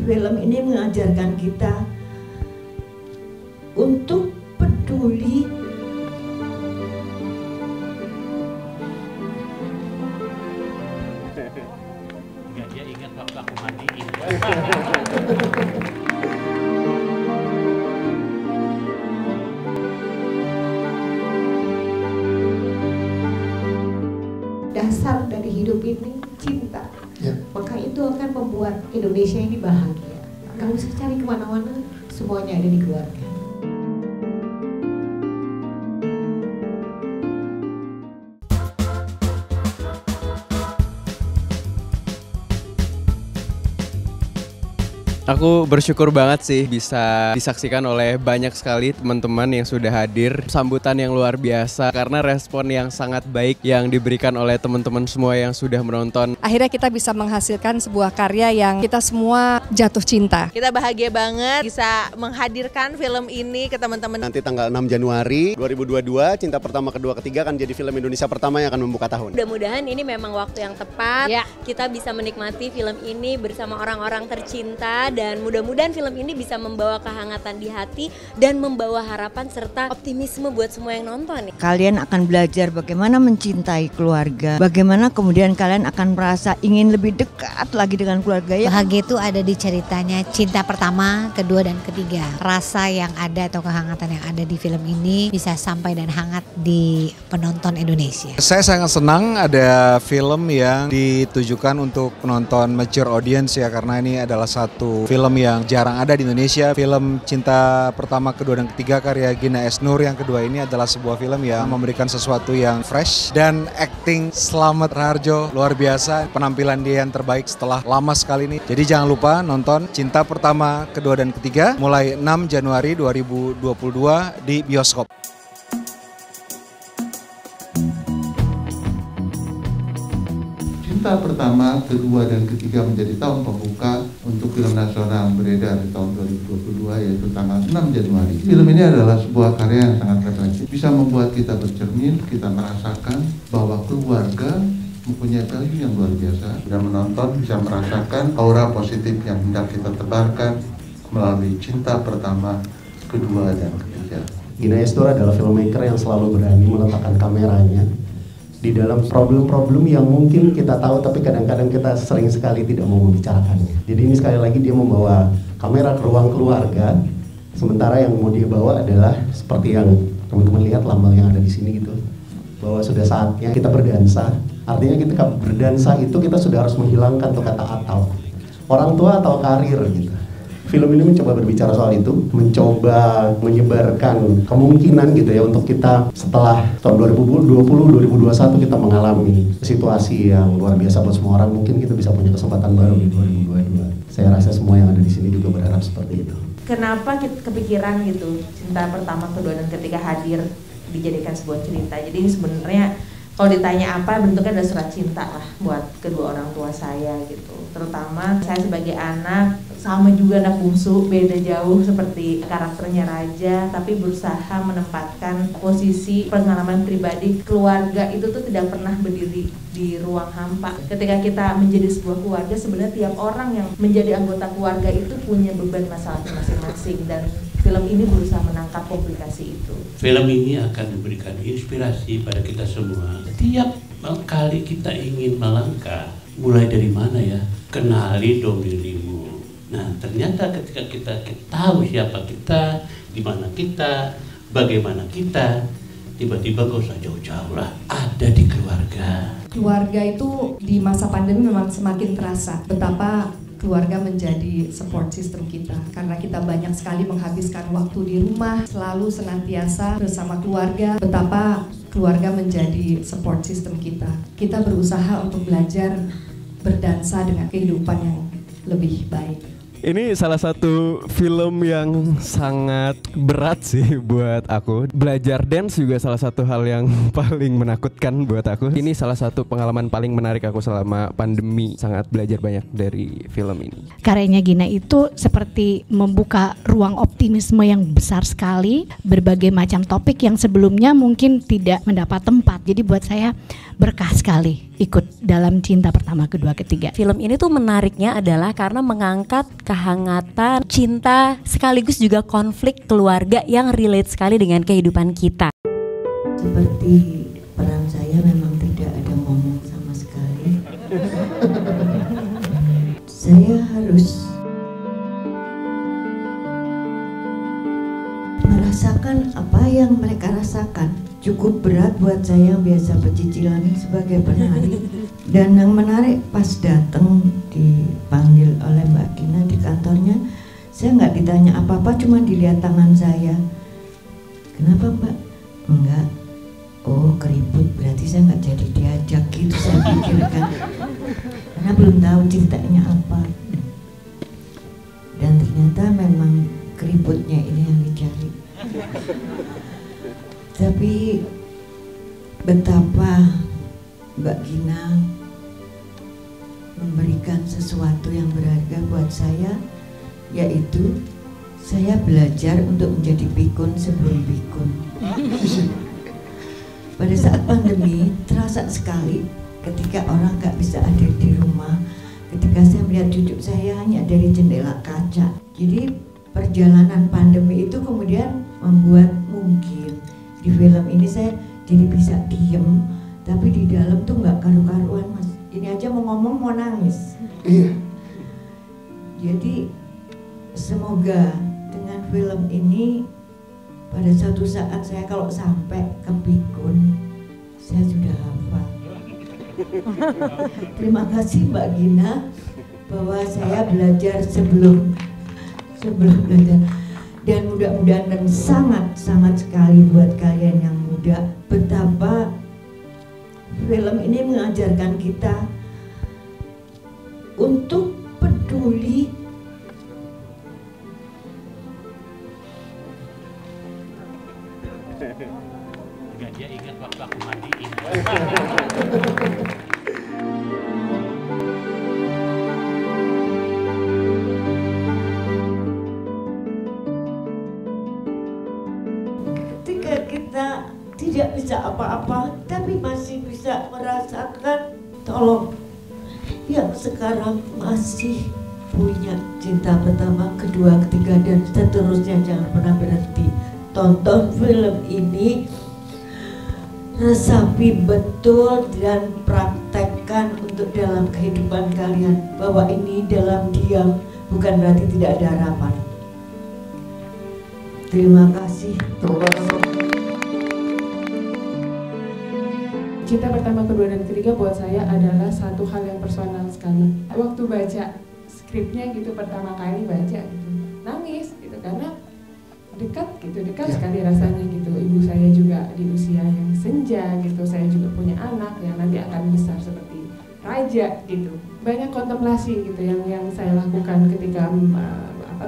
Film ini mengajarkan kita untuk peduli. Dia ingat waktu aku mandiin. Dasar dari hidup ini cinta. Ya. Maka itu akan membuat Indonesia ini bahagia. Gak usah cari kemana-mana, semuanya ada di keluarga. Aku bersyukur banget sih bisa disaksikan oleh banyak sekali teman-teman yang sudah hadir. Sambutan yang luar biasa karena respon yang sangat baik yang diberikan oleh teman-teman semua yang sudah menonton. Akhirnya kita bisa menghasilkan sebuah karya yang kita semua jatuh cinta. Kita bahagia banget bisa menghadirkan film ini ke teman-teman. Nanti tanggal 6 Januari 2022, Cinta Pertama, Kedua, Ketiga akan jadi film Indonesia pertama yang akan membuka tahun. Mudah-mudahan ini memang waktu yang tepat. Ya. Kita bisa menikmati film ini bersama orang-orang tercinta. Dan mudah-mudahan film ini bisa membawa kehangatan di hati dan membawa harapan serta optimisme buat semua yang nonton. Kalian akan belajar bagaimana mencintai keluarga, bagaimana kemudian kalian akan merasa ingin lebih dekat lagi dengan keluarga. Bahagia itu ada di ceritanya Cinta Pertama, Kedua, dan Ketiga. Rasa yang ada atau kehangatan yang ada di film ini bisa sampai dan hangat di penonton Indonesia. Saya sangat senang ada film yang ditujukan untuk penonton mature audience ya, karena ini adalah satu film yang jarang ada di Indonesia. Film Cinta Pertama, Kedua, dan Ketiga karya Gina Esnur yang kedua ini adalah sebuah film yang memberikan sesuatu yang fresh dan acting Slamet Raharjo luar biasa. Penampilan dia yang terbaik setelah lama sekali ini. Jadi jangan lupa nonton Cinta Pertama, Kedua, dan Ketiga mulai 6 Januari 2022 di bioskop. Cinta Pertama, Kedua, dan Ketiga menjadi tahun pembuka untuk film nasional beredar di tahun 2022 yaitu tanggal 6 Januari. Film ini adalah sebuah karya yang sangat refleksif, bisa membuat kita bercermin, kita merasakan bahwa keluarga mempunyai value yang luar biasa. Dan menonton bisa merasakan aura positif yang hendak kita tebarkan melalui Cinta Pertama, Kedua, dan Ketiga. Gina Esnur adalah filmmaker yang selalu berani meletakkan kameranya di dalam problem-problem yang mungkin kita tahu tapi kadang-kadang kita sering sekali tidak mau membicarakannya. Jadi ini sekali lagi dia membawa kamera ke ruang keluarga, sementara yang mau dia bawa adalah seperti yang teman-teman lihat lambang yang ada di sini gitu, bahwa sudah saatnya kita berdansa. Artinya ketika berdansa itu kita sudah harus menghilangkan tuh kata atau orang tua atau karir gitu. Film ini mencoba berbicara soal itu, mencoba menyebarkan kemungkinan gitu ya untuk kita setelah tahun 2020, 2021 kita mengalami situasi yang luar biasa buat semua orang, mungkin kita bisa punya kesempatan baru di 2022. Saya rasa semua yang ada di sini juga berharap seperti itu. Kenapa kita kepikiran gitu Cinta Pertama, Kedua, dan Ketiga hadir dijadikan sebuah cerita. Jadi ini sebenarnya kalau ditanya apa, bentuknya ada surat cinta lah buat kedua orang tua saya gitu. Terutama saya sebagai anak, sama juga anak bungsu, beda jauh seperti karakternya Raja, tapi berusaha menempatkan posisi pengalaman pribadi. Keluarga itu tuh tidak pernah berdiri di ruang hampa. Ketika kita menjadi sebuah keluarga, sebenarnya tiap orang yang menjadi anggota keluarga itu punya beban masalahnya masing-masing, dan film ini berusaha menangkap komplikasi itu. Film ini akan memberikan inspirasi pada kita semua. Setiap kali kita ingin melangkah, mulai dari mana ya? Kenali dong dirimu. Nah, ternyata ketika kita tahu siapa kita, di mana kita, bagaimana kita, tiba-tiba gak usah jauh-jauh lah, ada di keluarga. Keluarga itu di masa pandemi memang semakin terasa betapa keluarga menjadi support system kita, karena kita banyak sekali menghabiskan waktu di rumah, selalu senantiasa bersama keluarga. Betapa keluarga menjadi support system kita. Kita berusaha untuk belajar berdansa dengan kehidupan yang lebih baik. Ini salah satu film yang sangat berat sih buat aku. Belajar dance juga salah satu hal yang paling menakutkan buat aku. Ini salah satu pengalaman paling menarik aku selama pandemi. Sangat belajar banyak dari film ini. Karyanya Gina itu seperti membuka ruang optimisme yang besar sekali. Berbagai macam topik yang sebelumnya mungkin tidak mendapat tempat. Jadi buat saya berkah sekali ikut dalam Cinta Pertama, Kedua, Ketiga. Film ini tuh menariknya adalah karena mengangkat kehangatan cinta sekaligus juga konflik keluarga yang relate sekali dengan kehidupan kita. Seperti peran saya memang tidak ada ngomong sama sekali. Saya harus merasakan apa yang mereka rasakan. Cukup berat buat saya yang biasa pecicilan sebagai penari. Dan yang menarik pas datang dipanggil oleh Mbak Gina di kantornya, saya nggak ditanya apa-apa, cuma dilihat tangan saya. Kenapa Mbak? Enggak. Oh keriput, berarti saya nggak jadi diajak gitu saya pikirkan. Karena belum tahu ceritanya apa. Dan ternyata memang keriputnya ini yang dicari. Tapi betapa Mbak Gina memberikan sesuatu yang berharga buat saya, yaitu saya belajar untuk menjadi pikun sebelum pikun. Pada saat pandemi terasa sekali ketika orang gak bisa ada di rumah, ketika saya melihat cucu saya hanya dari jendela kaca. Jadi perjalanan pandemi itu kemudian membuat mungkin di film ini saya jadi bisa diem, tapi di dalam tuh nggak karu-karuan Mas. Ini aja mau ngomong mau nangis. Iya. Jadi semoga dengan film ini pada suatu saat saya kalau sampai ke pikun, saya sudah hafal. Terima kasih Mbak Gina bahwa saya belajar sebelum belajar. Dan mudah-mudahan dan sangat sekali buat kalian yang muda, betapa film ini mengajarkan kita untuk peduli. Dia ingat waktu aku mandiin. Ketika kita tidak bisa apa-apa, tapi masih bisa merasakan, tolong yang sekarang masih punya cinta pertama, kedua, ketiga, dan seterusnya jangan pernah berhenti. Tonton film ini, resapi betul dan praktekkan untuk dalam kehidupan kalian bahwa ini dalam diam bukan berarti tidak ada harapan. Terima kasih. Cinta Pertama, Kedua, dan Ketiga buat saya adalah satu hal yang personal sekali. Waktu baca skripnya gitu pertama kali baca gitu, nangis gitu karena dekat sekali rasanya gitu. Ibu saya juga di usia yang senja gitu, saya juga punya anak yang nanti akan besar seperti raja gitu. Banyak kontemplasi gitu yang saya lakukan ketika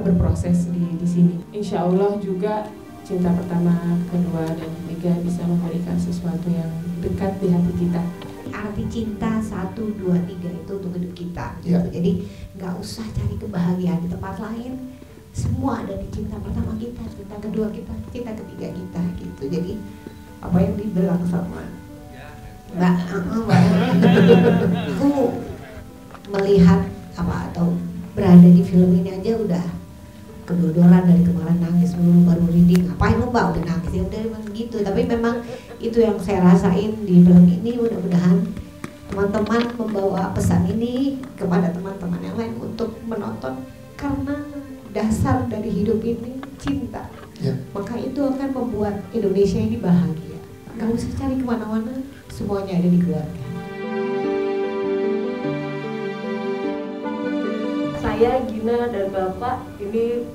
berproses di sini. Insya Allah juga Cinta Pertama, Kedua, dan Ketiga bisa memberikan sesuatu yang dekat di hati kita. Arti cinta 1, 2, 3 itu untuk hidup kita gitu. Ya. Jadi nggak usah cari kebahagiaan di tempat lain, semua ada di cinta pertama kita, cinta kedua kita, cinta ketiga kita gitu. Jadi apa yang dibilang sama Mbak aku melihat atau berada di film ini aja udah kedodoran dari kemarin nangis dulu baru reading. Ngapain lu Mbak udah nangis? Ya udah gitu. Tapi memang itu yang saya rasain di film ini. Mudah-mudahan teman-teman membawa pesan ini kepada teman-teman yang lain untuk menonton, karena dasar dari hidup ini cinta. Ya. Maka itu akan membuat Indonesia ini bahagia. Gak usah cari kemana-mana, semuanya ada di keluarga. Saya, Gina, dan Bapak ini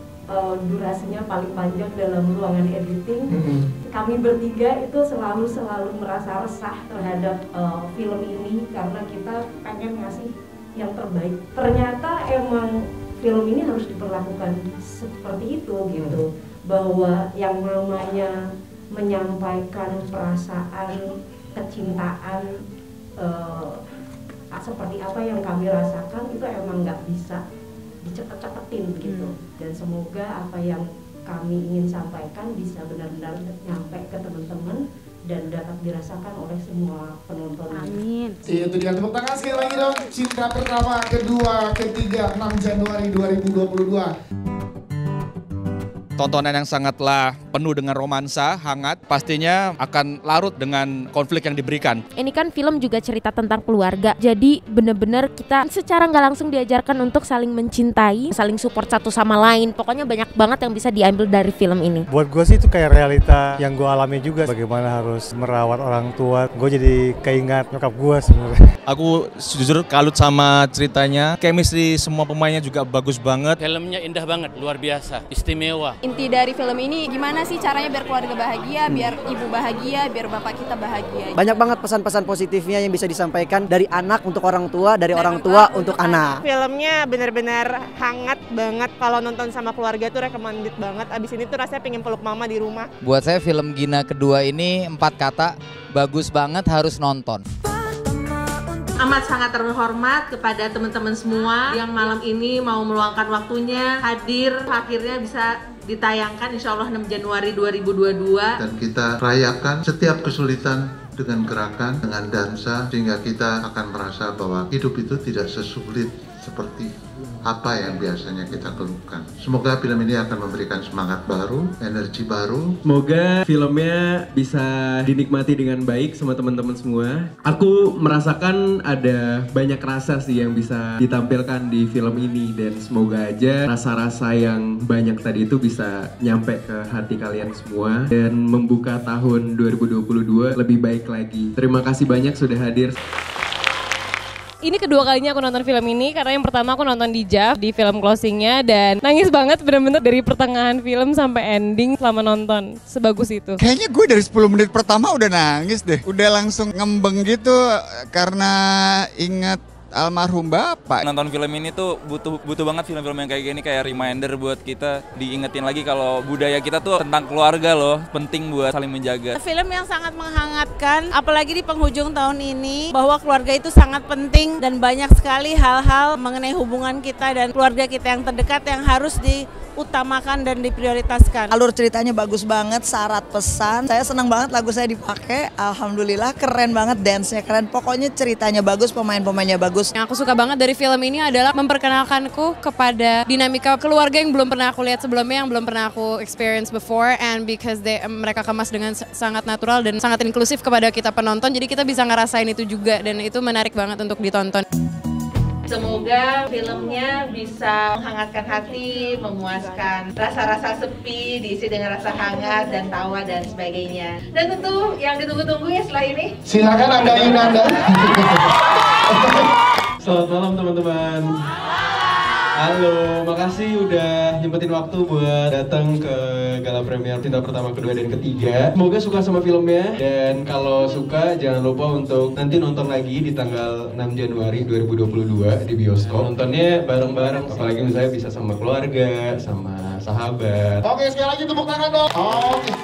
durasinya paling panjang dalam ruangan editing. Kami bertiga itu selalu merasa resah terhadap film ini karena kita pengen ngasih yang terbaik. Ternyata emang film ini harus diperlakukan seperti itu gitu, bahwa yang namanya menyampaikan perasaan kecintaan seperti apa yang kami rasakan itu emang nggak bisa dicepet-cepetin gitu. Dan semoga apa yang kami ingin sampaikan bisa benar-benar nyampe ke teman-teman dan dapat dirasakan oleh semua penonton. Amin. Itu dia, tepuk tangan sekali lagi dong. Cinta Pertama, Kedua, Ketiga, 6 Januari 2022. Tontonan yang sangatlah penuh dengan romansa, hangat, pastinya akan larut dengan konflik yang diberikan. Ini kan film juga cerita tentang keluarga, jadi bener-bener kita secara nggak langsung diajarkan untuk saling mencintai, saling support satu sama lain. Pokoknya banyak banget yang bisa diambil dari film ini. Buat gue sih itu kayak realita yang gue alami juga, bagaimana harus merawat orang tua. Gue jadi keingat nyokap gue sebenarnya. Aku jujur kalut sama ceritanya, chemistry semua pemainnya juga bagus banget. Filmnya indah banget, luar biasa, istimewa. Inti dari film ini gimana sih caranya biar keluarga bahagia, biar ibu bahagia, biar bapak kita bahagia. Banyak banget pesan-pesan positifnya yang bisa disampaikan dari anak untuk orang tua, dari orang tua untuk anak. Filmnya benar-benar hangat banget, kalau nonton sama keluarga tuh recommended banget. Abis ini tuh rasanya pengen peluk mama di rumah. Buat saya film Gina kedua ini 4 kata, bagus banget, harus nonton. Amat sangat terhormat kepada teman-teman semua yang malam ini mau meluangkan waktunya hadir, akhirnya bisa ditayangkan insya Allah 6 Januari 2022. Dan kita rayakan setiap kesulitan dengan gerakan, dengan dansa, sehingga kita akan merasa bahwa hidup itu tidak sesulit seperti apa yang biasanya kita keluhkan. Semoga film ini akan memberikan semangat baru, energi baru. Semoga filmnya bisa dinikmati dengan baik sama teman-teman semua. Aku merasakan ada banyak rasa sih yang bisa ditampilkan di film ini, dan semoga aja rasa-rasa yang banyak tadi itu bisa nyampe ke hati kalian semua dan membuka tahun 2022 lebih baik lagi. Terima kasih banyak sudah hadir. Ini kedua kalinya aku nonton film ini, karena yang pertama aku nonton di JAV, di film closingnya, dan nangis banget bener-bener dari pertengahan film sampai ending selama nonton. Sebagus itu. Kayaknya gue dari 10 menit pertama udah nangis deh. Udah langsung ngembeng gitu karena ingat almarhum bapak. Nonton film ini tuh butuh banget film-film yang kayak gini, kayak reminder buat kita diingetin lagi kalau budaya kita tuh tentang keluarga loh, penting buat saling menjaga. Film yang sangat menghangatkan, apalagi di penghujung tahun ini, bahwa keluarga itu sangat penting dan banyak sekali hal-hal mengenai hubungan kita dan keluarga kita yang terdekat yang harus diutamakan dan diprioritaskan. Alur ceritanya bagus banget, syarat pesan. Saya senang banget lagu saya dipakai, alhamdulillah keren banget, dance-nya keren. Pokoknya ceritanya bagus, pemain-pemainnya bagus. Yang aku suka banget dari film ini adalah memperkenalkanku kepada dinamika keluarga yang belum pernah aku lihat sebelumnya, yang belum pernah aku experience before, and because mereka kemas dengan sangat natural dan sangat inklusif kepada kita penonton, jadi kita bisa ngerasain itu juga, dan itu menarik banget untuk ditonton. Semoga filmnya bisa menghangatkan hati, memuaskan rasa-rasa sepi, diisi dengan rasa hangat dan tawa dan sebagainya. Dan tentu yang ditunggu-tunggu ya setelah ini. Silakan Anda Yunanda. Selamat malam teman-teman. Halo, makasih udah nyempetin waktu buat datang ke gala premier Cinta Pertama, Kedua, dan Ketiga. Semoga suka sama filmnya, dan kalau suka jangan lupa untuk nanti nonton lagi di tanggal 6 Januari 2022 di bioskop. Nontonnya bareng-bareng, apalagi misalnya bisa sama keluarga, sama sahabat. Oke, sekali lagi tepuk tangan dong. Oke.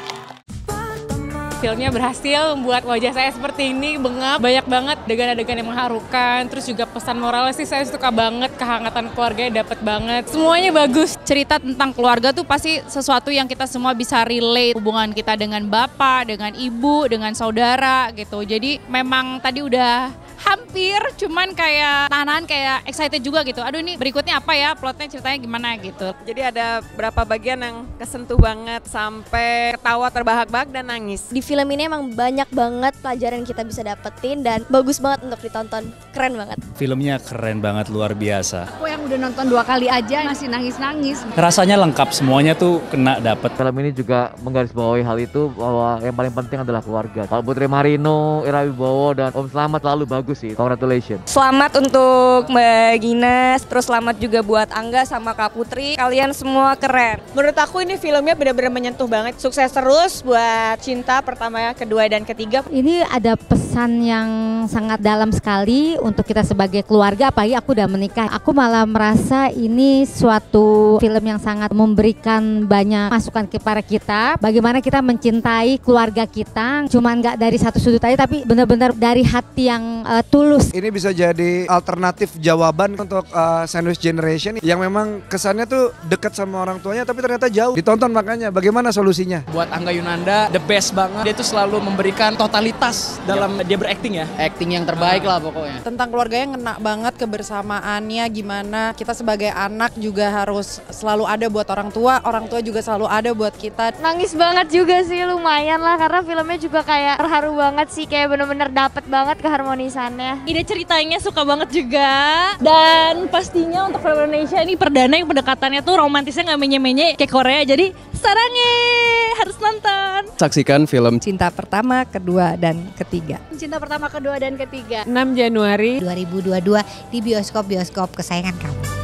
Filmnya berhasil membuat wajah saya seperti ini, bengap, banyak banget adegan-adegan yang mengharukan, terus juga pesan moralnya sih saya suka banget, kehangatan keluarganya dapet banget, semuanya bagus. Cerita tentang keluarga tuh pasti sesuatu yang kita semua bisa relate, hubungan kita dengan bapak, dengan ibu, dengan saudara gitu. Jadi memang tadi udah hampir, cuman kayak tahan kayak excited juga gitu. Aduh ini berikutnya apa ya, plotnya ceritanya gimana gitu. Jadi ada berapa bagian yang kesentuh banget sampai ketawa terbahak-bahak dan nangis. Di film ini emang banyak banget pelajaran yang kita bisa dapetin dan bagus banget untuk ditonton. Keren banget. Filmnya keren banget, luar biasa. Aku yang udah nonton 2 kali aja masih nangis-nangis. Rasanya lengkap, semuanya tuh kena dapet. Film ini juga menggarisbawahi hal itu, bahwa yang paling penting adalah keluarga. Kalau Putri Marino, Ira Wibowo, dan Om Slamet selalu bagus sih. Congratulations. Selamat untuk Mbak Gina, terus selamat juga buat Angga sama Kak Putri. Kalian semua keren. Menurut aku ini filmnya benar-benar menyentuh banget. Sukses terus buat Cinta Pertama, Kedua, dan Ketiga. Ini ada pesan yang sangat dalam sekali untuk kita sebagai keluarga, apalagi aku udah menikah. Aku malah merasa ini suatu film yang sangat memberikan banyak masukan kepada kita. Bagaimana kita mencintai keluarga kita, cuman nggak dari satu sudut aja, tapi benar-benar dari hati yang tulus. Ini bisa jadi alternatif jawaban untuk sandwich generation yang memang kesannya tuh dekat sama orang tuanya tapi ternyata jauh. Ditonton makanya bagaimana solusinya. Buat Angga Yunanda the best banget. Dia tuh selalu memberikan totalitas dalam dia berakting ya. Acting yang terbaik lah pokoknya. Tentang keluarganya ngena banget, kebersamaannya gimana kita sebagai anak juga harus selalu ada buat orang tua juga selalu ada buat kita. Nangis banget juga sih, lumayan lah karena filmnya juga kayak terharu banget sih, kayak bener-bener dapet banget keharmonisannya. Ide ceritanya suka banget juga, dan pastinya untuk film Indonesia ini perdana yang pendekatannya tuh romantisnya nggak menye-menye kayak Korea, jadi sarange harus nonton. Saksikan film Cinta Pertama, Kedua, dan Ketiga. Cinta Pertama, Kedua, dan Ketiga 6 Januari 2022 di bioskop-bioskop kesayangan kamu.